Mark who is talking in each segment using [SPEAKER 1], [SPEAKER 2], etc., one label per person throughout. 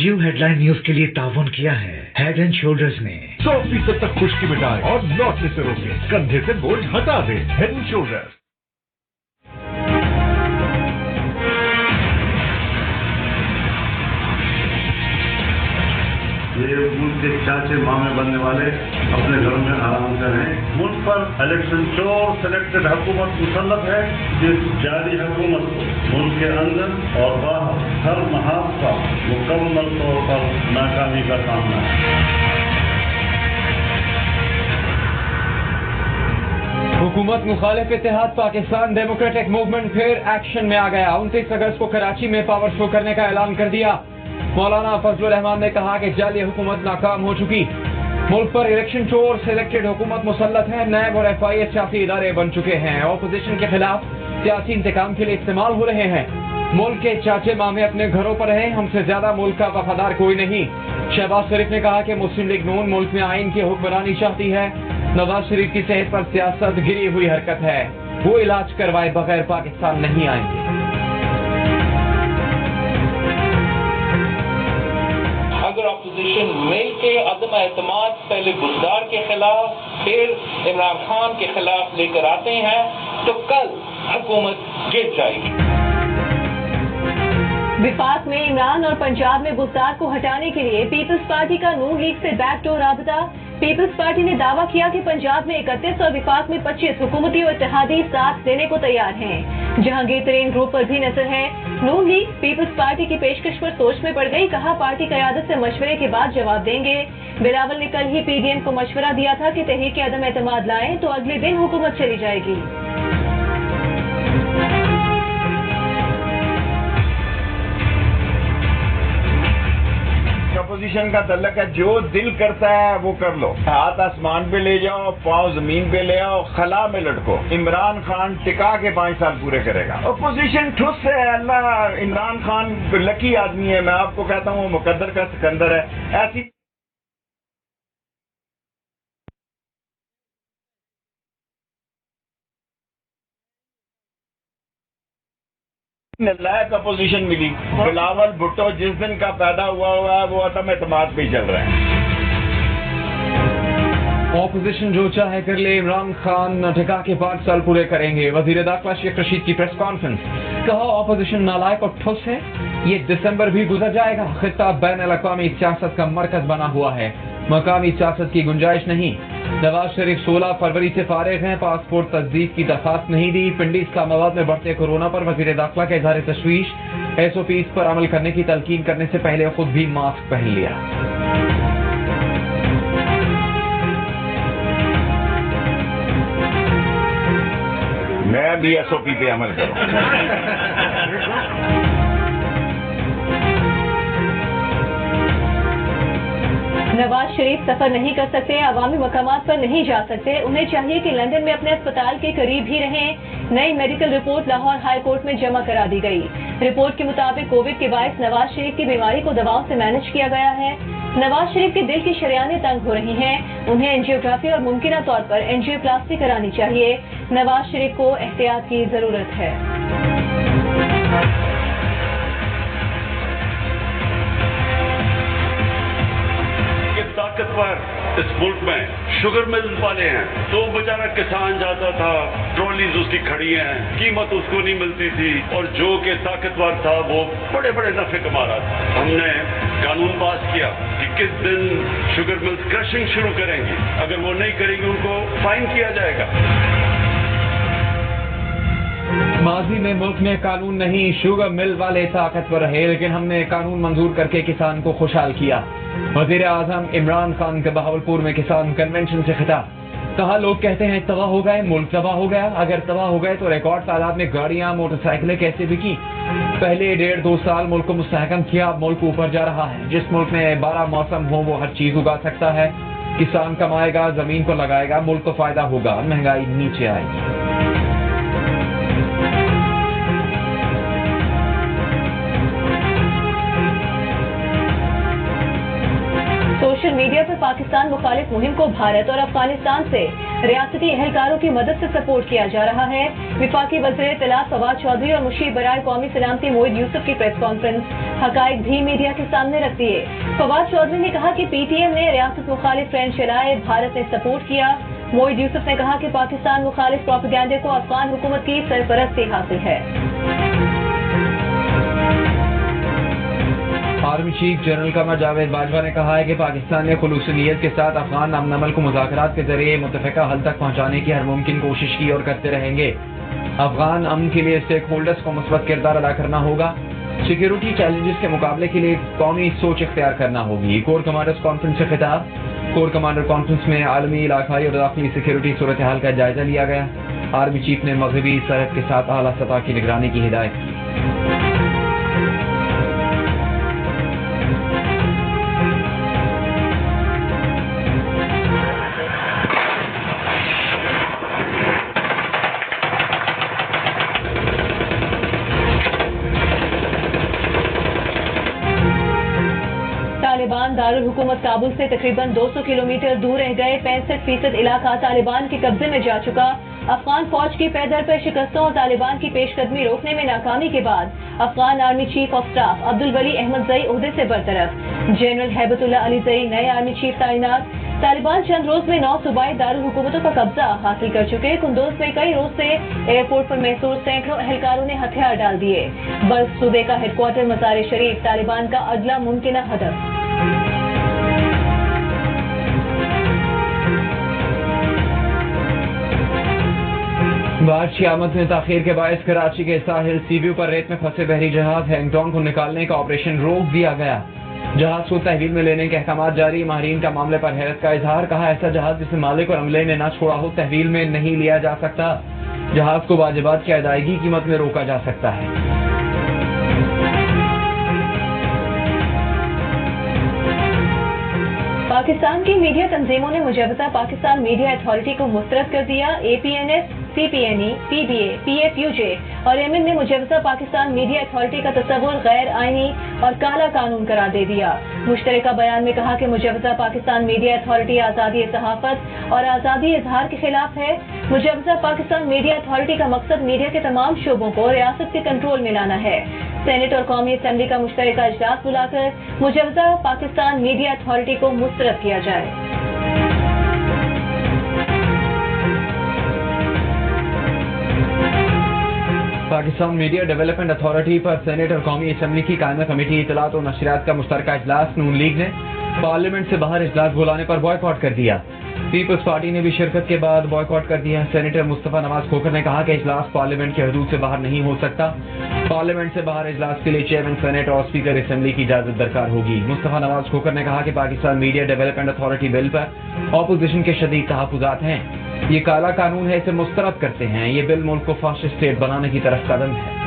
[SPEAKER 1] जियो headline news के लिए ताउन किया है हेड एंड शोल्डर्स ने।
[SPEAKER 2] 100% तक खुश्की मिटाए और लौटने से रोके, कंधे से बोझ हटा दे। Head and shoulders.
[SPEAKER 3] ये मुल्क के चाचे मामे बनने वाले अपने घरों में आराम से रहें। मुल्क पर इलेक्शन चोर सेलेक्टेड हुकूमत मुसल्लत है, जिस जारी हुकूमत को मुल्क के अंदर और बाहर हर महाज का मुकम्मल तौर पर नाकामी का सामना है।
[SPEAKER 4] हुकूमत मुखालिफ इत्तेहाद पाकिस्तान डेमोक्रेटिक मूवमेंट फिर एक्शन में आ गया। 29 अगस्त को कराची में पावर शो करने का ऐलान कर दिया। मौलाना फजलुर रहमान ने कहा कि जाली हुकूमत नाकाम हो चुकी, मुल्क पर इलेक्शन चोर सेलेक्टेड हुकूमत मुसल्लत है, नैब और FIA सियासी इदारे बन चुके हैं, ऑपोजिशन के खिलाफ सियासी इंतकाम के लिए इस्तेमाल हो रहे हैं। मुल्क के चाचे मामे अपने घरों पर हैं, हमसे ज्यादा मुल्क का वफादार कोई नहीं। शहबाज शरीफ ने कहा कि मुस्लिम लीग नून मुल्क में आइन की हुक्मरानी चाहती है। नवाज शरीफ की सेहत पर सियासत गिरी हुई हरकत है, वो इलाज करवाए बगैर पाकिस्तान नहीं आएंगे।
[SPEAKER 5] अगर अपोजिशन मिल के अदम एतमाद पहले बुजदार के खिलाफ फिर इमरान खान के खिलाफ लेकर आते हैं तो कल हुकूमत गिर जाएगी।
[SPEAKER 6] विफाक में इमरान और पंजाब में बुजदार को हटाने के लिए पीपल्स पार्टी का नून लीग से बैकडोर राबता। पीपल्स पार्टी ने दावा किया कि पंजाब में 31 और विफाक में 25 हुकूमती और इत्तेहादी साथ देने को तैयार हैं। जहांगीर तरीन ग्रुप पर भी नजर है। नून लीग पीपल्स पार्टी की पेशकश पर सोच में पड़ गई, कहा पार्टी क़यादत से मशवरे के बाद जवाब देंगे। बिलावल ने कल ही PDM को मशवरा दिया था कि तहरीक अदम एतमाद लाएं तो अगले दिन हुकूमत चली जाएगी।
[SPEAKER 7] अपोजिशन का तल्लक है, जो दिल करता है वो कर लो, हाथ आसमान पे ले जाओ, पाँव जमीन पे ले आओ, खला में लटको। इमरान खान टिका के 5 साल पूरे करेगा। अपोजिशन ठुस है, अल्लाह इमरान खान लकी आदमी है, मैं आपको कहता हूँ मुकद्दर का सिकंदर है। ऐसी नालायक अपोजिशन मिली। बिलावल भुट्टो जिस दिन का पैदा हुआ है वो अदम एतमाद पे चल रहे हैं।
[SPEAKER 4] ऑपोजिशन जो चाहे कर ले, इमरान खान ठिका के 5 साल पूरे करेंगे। वजीर दाखिला शेख रशीद की प्रेस कॉन्फ्रेंस, कहा ऑपोजिशन नालायक और ठुस है, ये दिसंबर भी गुजर जाएगा। खित्ता बैन-अल-अक़वामी सियासत का मरकज बना हुआ है, मकामी सियासत की गुंजाइश नहीं। नवाज शरीफ 16 फरवरी से फारिग हैं, पासपोर्ट तस्दीक की दरखास्त नहीं दी। पिंडी इस्लामाबाद में बढ़ते कोरोना पर वजीर दाखिला का इज़हार तशवीश, SOPs पर अमल करने की तलकीन करने से पहले खुद भी मास्क पहन लिया।
[SPEAKER 7] मैं भी SOP पे अमल करूँ।
[SPEAKER 6] नवाज शरीफ सफर नहीं कर सकते, अवामी मकामात पर नहीं जा सकते, उन्हें चाहिए कि लंदन में अपने अस्पताल के करीब ही रहें। नई medical report Lahore high court में जमा करा दी गई। रिपोर्ट के मुताबिक कोविड के बायस नवाज शरीफ की बीमारी को दवाओं से मैनेज किया गया है। नवाज शरीफ के दिल की शरियानें तंग हो रही हैं, उन्हें एंजियोग्राफी और मुमकिन तौर पर एंजियोप्लास्टी करानी चाहिए। नवाज शरीफ को एहतियात की जरूरत है।
[SPEAKER 3] ताकतवर इस मुल्क में शुगर मिल वाले हैं, तो बेचारा किसान जाता था, ट्रॉलीज उसकी खड़ी हैं, कीमत उसको नहीं मिलती थी, और जो कि ताकतवर था वो बड़े बड़े नफे कमा रहा था। हमने कानून पास किया कि किस दिन शुगर मिल्स क्रशिंग शुरू करेंगी, अगर वो नहीं करेंगे उनको फाइन किया जाएगा।
[SPEAKER 4] माजी में मुल्क में कानून नहीं, शुगर मिल वाले ताकतवर रहे, लेकिन हमने कानून मंजूर करके किसान को खुशहाल किया। वजीर आजम इमरान खान का बहावलपुर में किसान कन्वेंशन से खिताब, कहा लोग कहते हैं तबाह हो गए, मुल्क तबाह हो गया। अगर तबाह हो गए तो रिकॉर्ड तादाद में गाड़ियां मोटरसाइकिलें कैसे बिकी। पहले 1.5-2 साल मुल्क को मुस्तहकम किया, अब मुल्क ऊपर जा रहा है। जिस मुल्क में 12 मौसम हो वो हर चीज उगा सकता है। किसान कमाएगा, जमीन को लगाएगा, मुल्क को फायदा होगा, महंगाई नीचे आएगी।
[SPEAKER 6] सोशल मीडिया पर पाकिस्तान मुखालिफ मुहिम को भारत और अफगानिस्तान से रियासती अहलकारों की मदद से सपोर्ट किया जा रहा है। विफाकी वज़ीर इत्तलात फवाद चौधरी और मुशीर बराए कौमी सलामती मोईद यूसुफ की प्रेस कॉन्फ्रेंस हकाइक भी मीडिया के सामने रख दिए। फवाद चौधरी ने कहा कि PTM ने रियासत मुखालिफ ट्रेंड चलाए, भारत ने सपोर्ट किया। मोईद यूसुफ ने कहा कि पाकिस्तान मुखालिफ प्रोपेगेंडे को अफगान हुकूमत की सरपरस्ती हासिल है।
[SPEAKER 4] Army chief general Qamar Javed Bajwa ने कहा है कि पाकिस्तान ने खुलूस नीयत के साथ अफगान अमन अमल को मुज़ाकरात के जरिए मुत्तफ़िका हल तक पहुँचाने की हर मुमकिन कोशिश की और करते रहेंगे। अफगान अमन के लिए स्टेक होल्डर्स को मुस्बत किरदार अदा करना होगा। सिक्योरिटी चैलेंजेस के मुकाबले के लिए कौमी सोच इख्तियार करना होगी। कोर कमांडर्स कॉन्फ्रेंस से खिताब। कोर कमांडर कॉन्फ्रेंस में आलमी, इलाकाई और दाखिली सिक्योरिटी सूरत हाल का जायजा लिया गया। आर्मी चीफ ने मगरबी सरहद के साथ आला सतह की निगरानी की हिदायत की।
[SPEAKER 6] तालिबान दारुल हुकूमत काबुल से तकरीबन 200 किलोमीटर दूर रह गए। 65% इलाका तालिबान के कब्जे में जा चुका। अफगान फौज की पैदल पर शिकस्तों और तालिबान की पेशकदमी रोकने में नाकामी के बाद Afghan army chief of staff Abdul Wali Ahmadzai ओहदे से बरतरफ। जनरल हैबतुल्लाह अली जई नए आर्मी चीफ तैनात। तालिबान चंद रोज में 9 सूबाई दारुल हुकूमतों का कब्जा हासिल कर चुके। कुंदोज में कई रोज से एयरपोर्ट पर महसूस सैकड़ों एहलकारों ने हथियार डाल दिए। बल्ख सूबे का हेडक्वार्टर मज़ार शरीफ तालिबान का अगला मुमकिन हदफ।
[SPEAKER 4] बारिश की आमद में ताखीर के बायस कराची के साहिल सीव्यू पर रेत में फंसे बहरी जहाज हैंगटोंग को निकालने का ऑपरेशन रोक दिया गया। जहाज को तहवील में लेने के अहकाम जारी। माहिरीन का मामले पर हैरत का इजहार। कहा ऐसा जहाज जिसे मालिक और अमले ने न छोड़ा हो तहवील में नहीं लिया जा सकता। जहाज को वाजिबात की अदायगी कीमत में रोका जा सकता है।
[SPEAKER 6] पाकिस्तान की मीडिया तंजीमों ने मुजवजा पाकिस्तान मीडिया अथॉरिटी को मुस्तरद कर दिया। APNS, CPNE, PBA, PFUJ और MN ने मुजवजा पाकिस्तान मीडिया अथॉरिटी का तस्वुर गैर आईनी और काला कानून करार दे दिया। मुश्तरका बयान में कहा कि मुजवजा पाकिस्तान मीडिया अथॉरिटी आज़ादी सहाफत और आज़ादी इजहार के खिलाफ है। मुजवजा पाकिस्तान मीडिया अथॉरिटी का मकसद मीडिया के तमाम शोबों को रियासत के कंट्रोल में लाना है। सेनेट और कौमी असम्बली का मुश्तरका इजलास बुलाकर मुजवजा पाकिस्तान मीडिया अथॉरिटी को मुस्तरद किया जाए।
[SPEAKER 4] पाकिस्तान मीडिया डेवलपमेंट अथॉरिटी पर सेनेट और कौमी असम्बली की कायमा कमेटी इत्तलात और नशरियात का मुश्तरका इजलास नून लीग ने पार्लियामेंट से बाहर इजलास बुलाने पर बॉयकॉट कर दिया। पीपल्स पार्टी ने भी शिरकत के बाद बॉयकॉट कर दिया। सेनेटर मुस्तफा नवाज खोखर ने कहा कि इजलास पार्लियामेंट के हदूद से बाहर नहीं हो सकता। पार्लियामेंट से बाहर इजलास के लिए चेयरमैन सेनेट और स्पीकर असेंबली की इजाजत दरकार होगी। मुस्तफा नवाज खोखर ने कहा कि Pakistan media development authority bill पर ऑपोजिशन के शदीद तहफ़्फ़ुज़ात हैं। ये काला कानून है, इसे मुस्तरद करते हैं। ये बिल मुल्क को फाशिस्ट स्टेट बनाने की तरफ कदम है।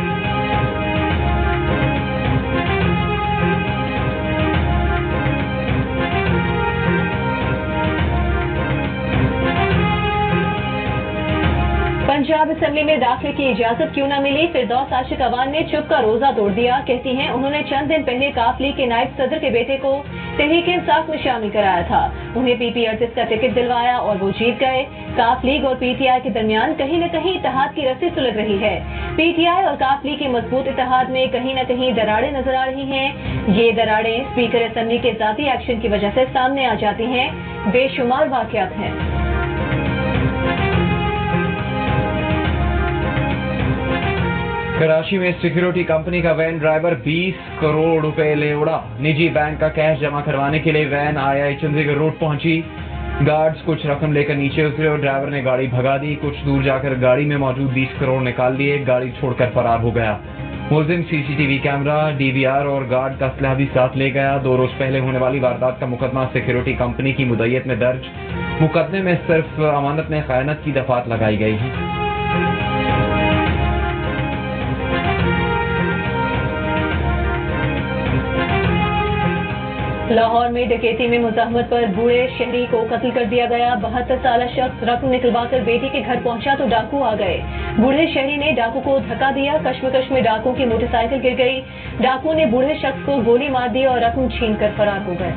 [SPEAKER 6] पंजाब असेंबली में दाखिले की इजाजत क्यों न मिली? फिरदौस आशिक अवान ने चुप का रोजा तोड़ दिया। कहती हैं उन्होंने चंद दिन पहले काफ लीग के नायब सदर के बेटे को तहरीक इंसाफ में शामिल कराया था। उन्हें पीपी अर्जिस का टिकट दिलवाया और वो जीत गए। काफ लीग और PTI के दरमियान कहीं न कहीं इत्तेहाद की रस्सी सुलग रही है। PTI और काफ लीग के मजबूत इत्तेहाद में कहीं न कहीं दरारें नजर आ रही हैं। ये दरारें स्पीकर असेंबली के जाती एक्शन की वजह से सामने आ जाती हैं। बेशुमार वाकयात हैं।
[SPEAKER 4] कराची में सिक्योरिटी कंपनी का वैन ड्राइवर 20 करोड़ रुपए ले उड़ा। निजी बैंक का कैश जमा करवाने के लिए वैन आया चंडीगढ़ रोड पहुंची। गार्ड्स कुछ रकम लेकर नीचे उतरे और ड्राइवर ने गाड़ी भगा दी। कुछ दूर जाकर गाड़ी में मौजूद 20 करोड़ निकाल लिए। गाड़ी छोड़कर फरार हो गया। मुलजिम CCTV कैमरा, DVR और गार्ड का असलहा भी साथ ले गया। 2 रोज पहले होने वाली वारदात का मुकदमा सिक्योरिटी कंपनी की मुद्दत में दर्ज। मुकदमे में सिर्फ अमानत में खयानत की दफात लगाई गई है।
[SPEAKER 6] लाहौर में डकैती में मुज़ाहमत पर बूढ़े शहरी को कत्ल कर दिया गया। 72 साल शख्स रकम निकलवाकर बेटी के घर पहुंचा तो डाकू आ गए। बूढ़े शहरी ने डाकू को धक्का दिया। कश्मकश में डाकू की मोटरसाइकिल गिर गई। डाकू ने बूढ़े शख्स को गोली मार दी और रकम छीन कर फरार हो गए।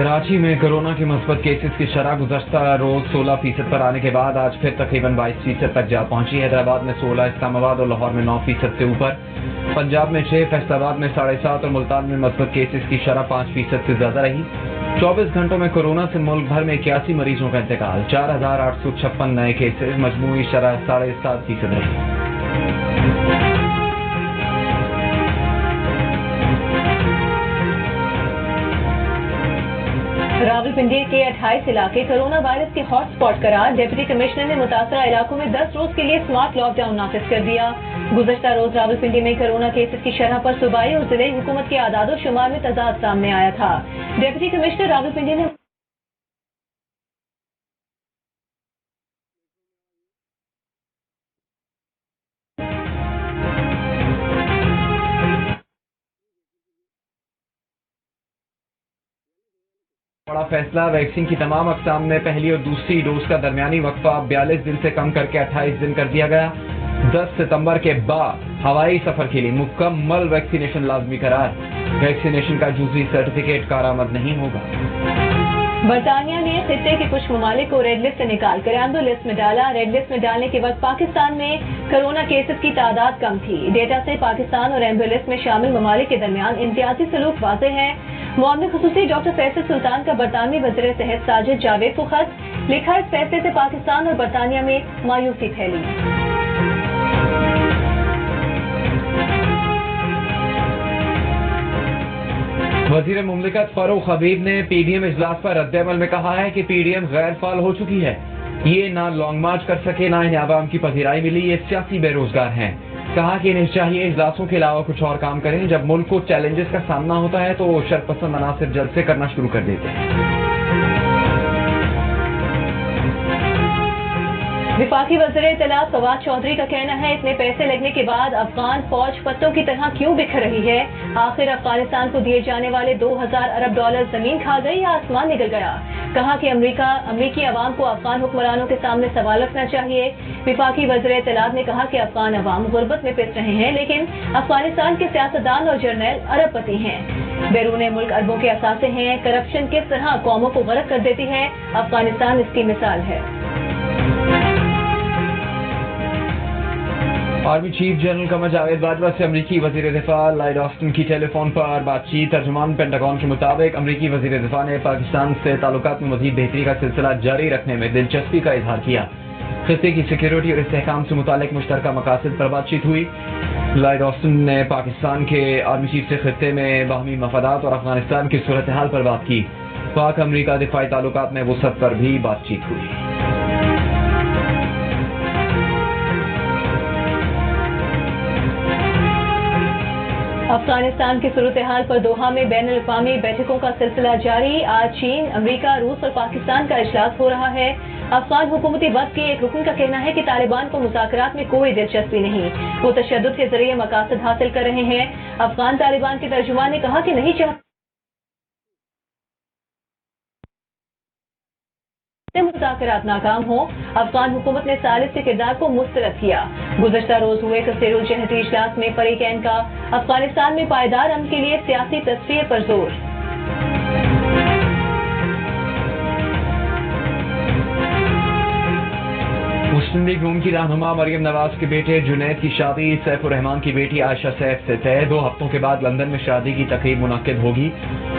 [SPEAKER 4] कराची में कोरोना के मुस्बत केसेस की शरह गुज़श्ता रोज 16% पर आने के बाद आज फिर तकरीबन 22% तक जा पहुंची। हैदराबाद में 16, इस्लामाबाद और लाहौर में 9% से ऊपर, पंजाब में 6, फैसलाबाद में 7.5 और मुल्तान में मुस्बत केसेस की शरह 5% से ज्यादा रही। 24 घंटों में कोरोना से मुल्क भर में 81 मरीजों का इंतकाल, 4,856 नए केसेस, मजमूई शरह 7.5% रही।
[SPEAKER 6] रावलपिंडी के 28 इलाके कोरोना वायरस के हॉट स्पॉट करार। डिप्टी कमिश्नर ने मुतासरा इलाकों में 10 रोज के लिए स्मार्ट लॉकडाउन नाफिज कर दिया। गुज़श्ता रोज रावलपिंडी में कोरोना केसेस की शरह पर सूबाई और जिले हुकूमत के आदादो शुमार में तजाद सामने आया था। डिप्टी कमिश्नर रावलपिंडी ने
[SPEAKER 4] बड़ा फैसला, वैक्सीन की तमाम अक़साम में पहली और दूसरी डोज का दरमियानी वक्फा 42 दिन से कम करके 28 दिन कर दिया गया। 10 सितंबर के बाद हवाई सफर के लिए मुकम्मल वैक्सीनेशन लाजमी करार। वैक्सीनेशन का जुज़वी सर्टिफिकेट कारामद नहीं होगा।
[SPEAKER 6] बरतानिया ने खित्ते के कुछ ममालिक को रेड लिस्ट से निकाल कर एम्बर लिस्ट में डाला। रेड लिस्ट में डालने के वक्त पाकिस्तान में कोरोना केसेस की तादाद कम थी। डेटा से पाकिस्तान और एम्बर लिस्ट में शामिल ममालिक के दरमियान इम्तियाजी सलूक वाज़ेह है। मुआविन खुसूसी डॉक्टर फैसल सुल्तान का बरतानवी वज़ीर सेहत साजिद जावेद को खत लिखा। इस फैसले से पाकिस्तान और बरतानिया में मायूसी फैली।
[SPEAKER 4] वज़ीर मुमलिकत फारूक हबीब ने पीडीएम इजलास पर रद्द-ए-अमल में कहा है कि पीडीएम गैर फाल हो चुकी है। ये ना लॉन्ग मार्च कर सके, ना इन्हें आवाम की पजीराई मिली। ये सियासी बेरोजगार हैं। कहा कि इन्हें चाहिए इजलासों के अलावा कुछ और काम करें। जब मुल्क को चैलेंजेस का सामना होता है तो शरपसंद अनासिर जलसे करना शुरू कर देते हैं।
[SPEAKER 6] विफाकी वज़ीर इत्तलात फवाद चौधरी का कहना है इतने पैसे लगने के बाद अफगान फौज पत्तों की तरह क्यों बिखर रही है। आखिर अफगानिस्तान को दिए जाने वाले 2000 अरब डॉलर जमीन खा गए या आसमान निकल गया। कहा कि अमरीकी अवाम को अफगान हुक्मरानों के सामने सवाल रखना चाहिए। विफाकी वज़ीर इत्तलात ने कहा कि अफगान अवाम गुर्बत में पिस रहे हैं, लेकिन अफगानिस्तान के सियासतदान और जर्नल अरबपति हैं। बैरून मुल्क अरबों के असासे हैं। करप्शन किस तरह कौमों को गरक कर देती है, अफगानिस्तान इसकी मिसाल है।
[SPEAKER 4] Army chief general Qamar Javed Bajwa से अमरीकी वज़ीर दिफा लॉयड ऑस्टिन की टेलीफोन पर बातचीत। तर्जुमान पेंटागन के मुताबिक अमरीकी वज़ीर दिफा ने पाकिस्तान से ताल्लुकात में मज़ीद बेहतरी का सिलसिला जारी रखने में दिलचस्पी का इजहार किया। खित्ते की सिक्योरिटी और इस्तेहकाम से मुतालिक मुश्तरका मकासद पर बातचीत हुई। लॉयड ऑस्टिन ने पाकिस्तान के आर्मी चीफ से खित्ते में बाहमी मफादात और अफगानिस्तान की सूरत हाल पर बात की। पाक अमरीका दिफाई ताल्लुकात में वसअत पर भी बातचीत हुई।
[SPEAKER 6] अफगानिस्तान की सूरत हाल पर दोहा में बैनुल अक़वामी बैठकों का सिलसिला जारी। आज चीन, अमेरिका, रूस और पाकिस्तान का इजलास हो रहा है। अफगान हुकूमती वक्त के एक रुकन का कहना है कि तालिबान को मुज़ाकरात में कोई दिलचस्पी नहीं, वो तशद्दुद के जरिए मकासद हासिल कर रहे हैं। अफगान तालिबान के तर्जुमान ने कहा कि नहीं चाहते मुज़ाकरात नाकाम हो। अफगान हुकूमत ने सालिस के किरदार को मुस्तरद किया। गुज़श्ता रोज हुए कसीरुल जहती इजलास में फरीकैन का अफगानिस्तान में पायदार अमन के लिए सियासी तस्वीर पर जोर।
[SPEAKER 4] मुस्लिम लीग नून की रहनुमा मरियम नवाज के बेटे जुनैद की शादी सैफुर रहमान की बेटी आयशा सैफ से तय। 2 हफ्तों के बाद लंदन में शादी की तकरीब मुनक्किद होगी।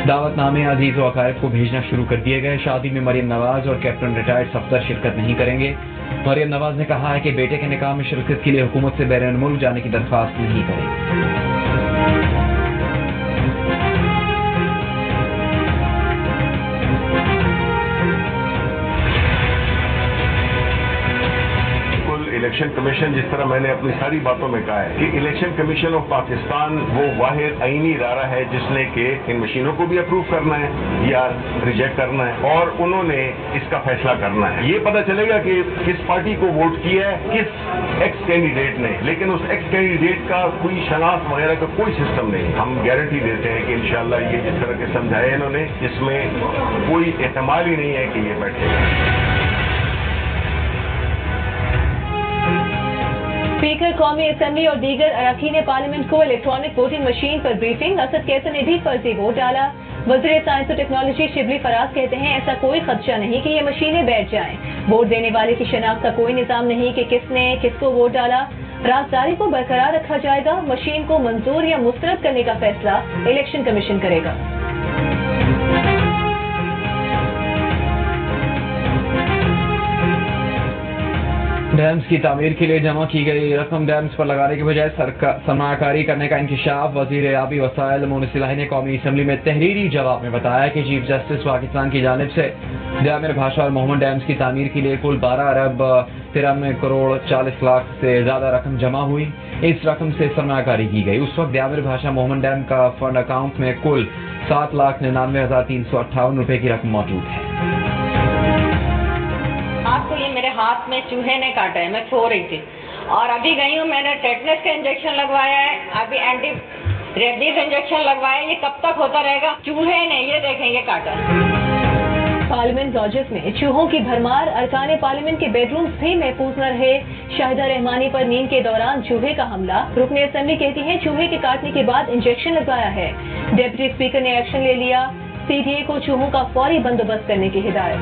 [SPEAKER 4] दावतनामे अजीज व अकायब को भेजना शुरू कर दिए गए। शादी में मरियम नवाज और कैप्टन रिटायर्ड सफदर शिरकत नहीं करेंगे। मरियम नवाज ने कहा है कि बेटे के निकाह में शिरकत के लिए हुकूमत से बैरून मुल्क जाने की दरख्वास्त नहीं करेंगे।
[SPEAKER 8] इलेक्शन कमीशन, जिस तरह मैंने अपनी सारी बातों में कहा है कि इलेक्शन कमीशन ऑफ पाकिस्तान वो वाहिद आईनी इदारा है जिसने कि इन मशीनों को भी अप्रूव करना है या रिजेक्ट करना है और उन्होंने इसका फैसला करना है। ये पता चलेगा कि किस पार्टी को वोट किया है, किस एक्स कैंडिडेट ने, लेकिन उस एक्स कैंडिडेट का कोई शनाख्त वगैरह का कोई सिस्टम नहीं। हम गारंटी देते हैं कि इंशाल्लाह ये जिस तरह के समझाए इन्होंने, इसमें कोई एहतमाल ही नहीं है कि ये बैठेगा।
[SPEAKER 6] स्पीकर कौमी असेंबली और दीगर अरकान पार्लियामेंट को इलेक्ट्रॉनिक वोटिंग मशीन पर ब्रीफिंग। असद कैसर ने भी फर्जी वोट डाला। वज़ीर साइंस और टेक्नोलॉजी शिबली फराज कहते हैं ऐसा कोई खदशा नहीं कि ये मशीनें बैठ जाएं। वोट देने वाले की शनाख्त का कोई निज़ाम नहीं कि किसने किसको वोट डाला। राजदारी को बरकरार रखा जाएगा। मशीन को मंजूर या मुस्तरद करने का फैसला इलेक्शन कमीशन करेगा।
[SPEAKER 4] डैम्स की तामीर के लिए जमा की गई रकम डैम्स पर लगाने के बजाय सरमाकारी करने का इंकशाफ। वज़ीर आबी वसाइल मोहम्मद सिलाही ने कौमी असम्बली में तहरीरी जवाब में बताया कि चीफ जस्टिस पाकिस्तान की जानिब से जामिर भाषा और मोहम्मद डैम्स की तामीर के लिए कुल 12 अरब 93 करोड़ 40 लाख से ज़्यादा रकम जमा हुई। इस रकम से सरमाकारी की गई। उस वक्त जामिर भाषा मोहम्मद डैम का फंड अकाउंट में कुल 7,99,358 रुपए की रकम मौजूद है।
[SPEAKER 9] आपको ये मेरे हाथ में चूहे ने काटा है, मैं सो रही थी और अभी गई हूँ, मैंने टेटनस का इंजेक्शन लगवाया है, अभी एंटी रेबीज इंजेक्शन लगवाया है। ये कब तक होता रहेगा? चूहे ने ये देखें ये काटा।
[SPEAKER 6] पार्लियामेंट लॉजेस में चूहों की भरमार। अरकान पार्लियामेंट के बेडरूम्स भी महफूज न रहे। शाहिदा रहमानी पर नींद के दौरान चूहे का हमला। रुकने असेंबली कहती है चूहे के काटने के बाद इंजेक्शन लगवाया है। डिप्टी स्पीकर ने एक्शन ले लिया। सीडीए को चूहों का फौरी बंदोबस्त करने की हिदायत।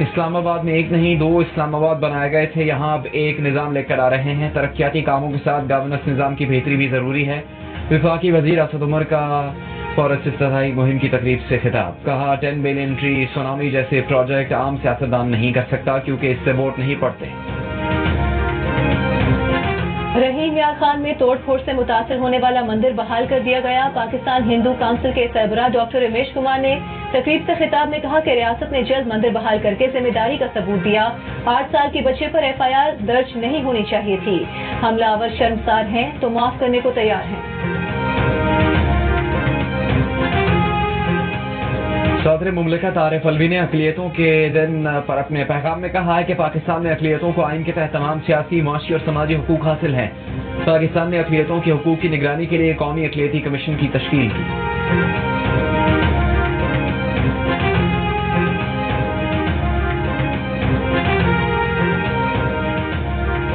[SPEAKER 4] इस्लामाबाद में एक नहीं 2 इस्लामाबाद बनाए गए थे, यहाँ अब एक निज़ाम लेकर आ रहे हैं। तरक्याती कामों के साथ गवर्नेंस निज़ाम की बेहतरी भी ज़रूरी है। वफाकी वज़ीर असद उमर का फौरत इफ्तिताही मुहिम की तकरीब से खिताब। कहा 10 बिलियन ट्री सुनामी जैसे प्रोजेक्ट आम सियासतदान नहीं कर सकता क्योंकि इससे वोट नहीं पड़ते।
[SPEAKER 6] रहीम यार खान में तोड़ फोड़ से मुतासर होने वाला मंदिर बहाल कर दिया गया। पाकिस्तान हिंदू काउंसिल के सरबराह डॉक्टर रमेश कुमार ने तकरीब से खिताब में कहा कि रियासत ने जल्द मंदिर बहाल करके जिम्मेदारी का सबूत दिया। 8 साल के बच्चे पर FIR दर्ज नहीं होनी चाहिए थी। हमलावर शर्मसार हैं तो माफ करने को तैयार हैं।
[SPEAKER 4] सदर मुमलिकत आरिफ अलवी ने अक़लियतों के दिन पर अपने पैगाम में कहा है कि पाकिस्तान में अक़लियतों को आइन के तहत तमाम सियासी, माशी और समाजी हुकूक हासिल हैं। पाकिस्तान ने अक़लियतों के हुकूक की निगरानी के लिए कौमी अक़लियती कमीशन की तश्कील की।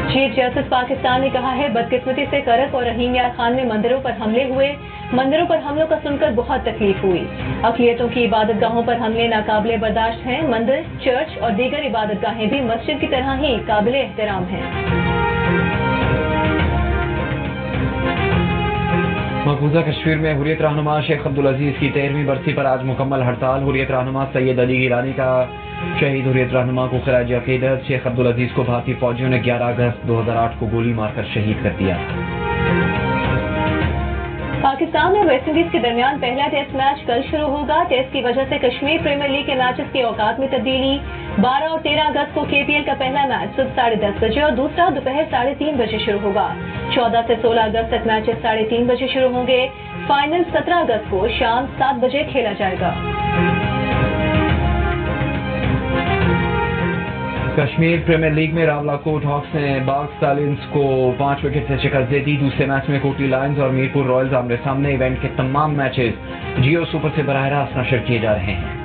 [SPEAKER 6] चीफ जस्टिस पाकिस्तान ने कहा है बदकिस्मती से करक और रहीम यार खान में मंदिरों पर हमले हुए। मंदिरों पर हमलों का सुनकर बहुत तकलीफ हुई। अक़लियतों की इबादतगाहों पर हमले नाकाबिले बर्दाश्त हैं। मंदिर, चर्च और दीगर इबादतगाहें भी मस्जिद की तरह ही काबिले एहतराम हैं।
[SPEAKER 4] मकबूजा कश्मीर में हुर्रियत रहनुमा शेख अब्दुल अजीज की 13वीं बरसी पर आज मुकम्मल हड़ताल। हुर्रियत रहनुमा सैयद अली गिलानी का शहीद हुर्रियत रहनुमा को खराज अकीदत। शेख अब्दुल अजीज को भारतीय फौजियों ने 11 अगस्त 2008 को गोली मारकर शहीद कर दिया।
[SPEAKER 6] पाकिस्तान और वेस्ट इंडीज के दरमियान पहला टेस्ट मैच कल शुरू होगा। टेस्ट की वजह से कश्मीर प्रीमियर लीग के मैचेस के औकात में तब्दीली। 12 और 13 अगस्त को KPL का पहला मैच सुबह 10:30 बजे और दूसरा दोपहर 3:30 बजे शुरू होगा। 14 से 16 अगस्त तक मैचेस 3:30 बजे शुरू होंगे। फाइनल 17 अगस्त को शाम 7 बजे खेला जाएगा।
[SPEAKER 4] कश्मीर प्रीमियर लीग में रावलाकोट हॉक्स ने बाग स्टालियंस को 5 विकेट से शिकस्त दे दी। दूसरे मैच में कोटली लायंस और मीरपुर रॉयल्स आमने सामने। इवेंट के तमाम मैचेस जियो सुपर से बराह रास्त नशर किए जा रहे हैं।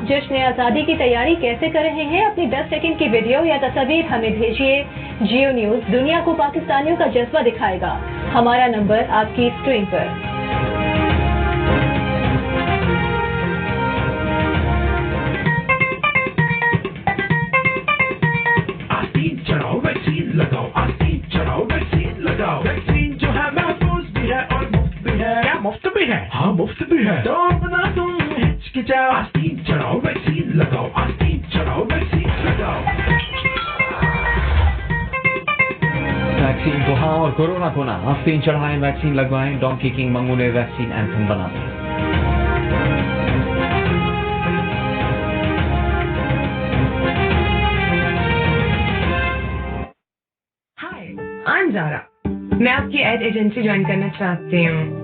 [SPEAKER 6] जश्न आज़ादी की तैयारी कैसे कर रहे हैं? अपनी 10 सेकंड की वीडियो या तस्वीर हमें भेजिए। जियो न्यूज़ दुनिया को पाकिस्तानियों का जज्बा दिखाएगा। हमारा नंबर आपकी स्क्रीन पर।
[SPEAKER 2] आस्तीन चढ़ाओ, वैक्सीन लगाओ, आस्तीन चढ़ाओ, वैक्सीन लगाओ। वैक्सीन जो है महफूज भी है और मुफ्त भी है। क्या मुफ्त भी है? हाँ मुफ्त भी है। तो अपना तुम हिचकिचाओ, आस्तीन चढ़ाओ, वैक्सीन लगाओ, आस्तीन चढ़ाओ, वैक्सीन लगाओ।
[SPEAKER 4] वैक्सीन को हाँ और कोरोना को ना, आस्तीन चढ़ाएं, वैक्सीन लगवाएं, डोंकी किंग मंगू ने वैक्सीन एंथम बना दिया।
[SPEAKER 10] Hi, I'm Zara. मैं आपकी एड एजेंसी ज्वाइन करना चाहती हूँ।